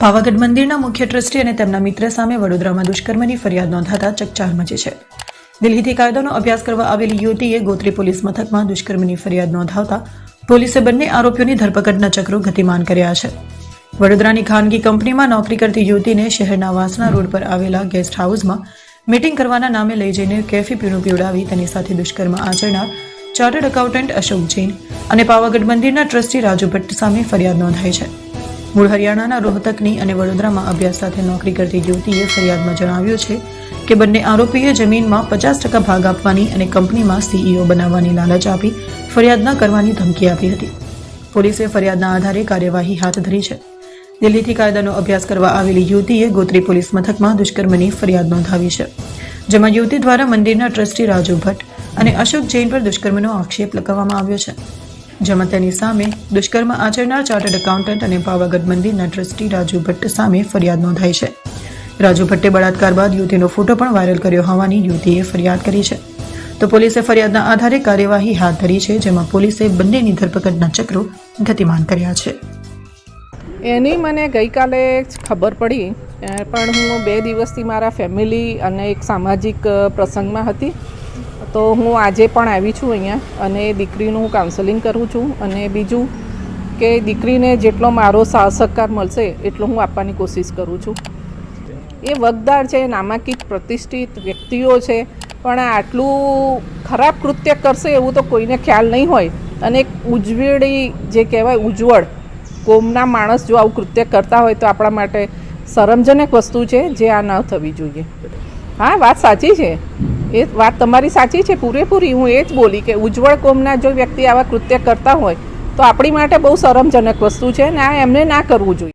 પાવાગઢ મંદિરના મુખ્ય ટ્રસ્ટી અને તેમના મિત્ર સામે વડોદરામાં દુષ્કર્મની ફરિયાદ નોંધાતા ચકચાર મચી છે। દિલ્હીથી કાયદાનો અભ્યાસ કરવા આવેલી યુવતીએ ગોત્રી પોલીસ મથકમાં દુષ્કર્મની ફરિયાદ નોંધાવતા પોલીસે બંને આરોપીઓની ધરપકડના ચક્રો ગતિમાન કર્યા છે। વડોદરાની ખાનગી કંપનીમાં નોકરી કરતી યુવતીને શહેરના વાસણા રોડ પર આવેલા ગેસ્ટ હાઉસમાં મીટિંગ કરવાના નામે લઈ જઈને કેફી પીણું પીવડાવી તેની સાથે દુષ્કર્મ આચરનાર ચાર્ટર્ડ એકાઉન્ટન્ટ અશોક જૈન અને પાવાગઢ મંદિરના ટ્રસ્ટી રાજુ ભટ્ટ સામે ફરિયાદ નોંધાઈ છે। મૂળ હરિયાણાના રોહતકની અને વડોદરામાં અભ્યાસ સાથે નોકરી કરતી યુવતીએ ફરિયાદમાં જણાવ્યું છે કે બંને આરોપીએ જમીનમાં 50% ભાગ આપવાની અને કંપનીમાં સીઈઓ બનાવવાની લાલચ આપી ફરિયાદ ન કરવાની ધમકી આપી હતી। પોલીસે ફરિયાદના આધારે કાર્યવાહી હાથ ધરી છે। દિલ્હીથી કાયદાનો અભ્યાસ કરવા આવેલી યુવતીએ ગોત્રી પોલીસ મથકમાં દુષ્કર્મની ફરિયાદ નોંધાવી છે, જેમાં યુવતી દ્વારા મંદિરના ટ્રસ્ટી રાજુ ભટ્ટ અને અશોક જૈન પર દુષ્કર્મનો આક્ષેપ લગાવવામાં આવ્યો છે, જેમાં તેની સામે દુષ્કર્મ આચરનાર ચાર્ટર્ડ એકાઉન્ટન્ટ અને પાવાગઢ મંદિરના ટ્રસ્ટી રાજુ ભટ્ટ સામે ફરિયાદ નોંધાઈ છે। રાજુ ભટ્ટે બળાત્કાર બાદ યુવતીનો ફોટો પણ વાયરલ કર્યો હોવાની યુવતીએ ફરિયાદ કરી છે, તો પોલીસે ફરિયાદના આધારે કાર્યવાહી હાથ ધરી છે, જેમાં પોલીસે બંનેની ધરપકડના ચક્રો ગતિમાન કર્યા છે। એની મને ગઈકાલે ખબર પડી, પણ હું 2 દિવસથી મારા ફેમિલી અને એક સામાજિક પ્રસંગમાં હતી, તો હું આજે પણ આવી છું અહીંયા અને દીકરીનું હું કાઉન્સેલિંગ કરું છું અને બીજું કે દીકરીને જેટલો મારો સહકાર મળશે એટલો હું આપવાની કોશિશ કરું છું। એ વગદાર છે, નામાંકિત પ્રતિષ્ઠિત વ્યક્તિઓ છે, પણ આટલું ખરાબ કૃત્ય કરશે એવું તો કોઈને ખ્યાલ નહીં હોય અને એક ઉજ્જવળી જે કહેવાય ઉજ્જવળ કોમના માણસ જો આવું કૃત્ય કરતા હોય તો આપણા માટે શરમજનક વસ્તુ છે, જે આ ન થવી જોઈએ। હા, વાત સાચી છે, એ વાત તમારી સાચી છે પૂરેપૂરી। હું એ જ બોલી કે ઉજ્જવળ કોમના જો વ્યક્તિ આવા કૃત્ય કરતા હોય તો આપણી માટે બહુ શરમજનક વસ્તુ છે ને આ એમને ના કરવું જોઈએ।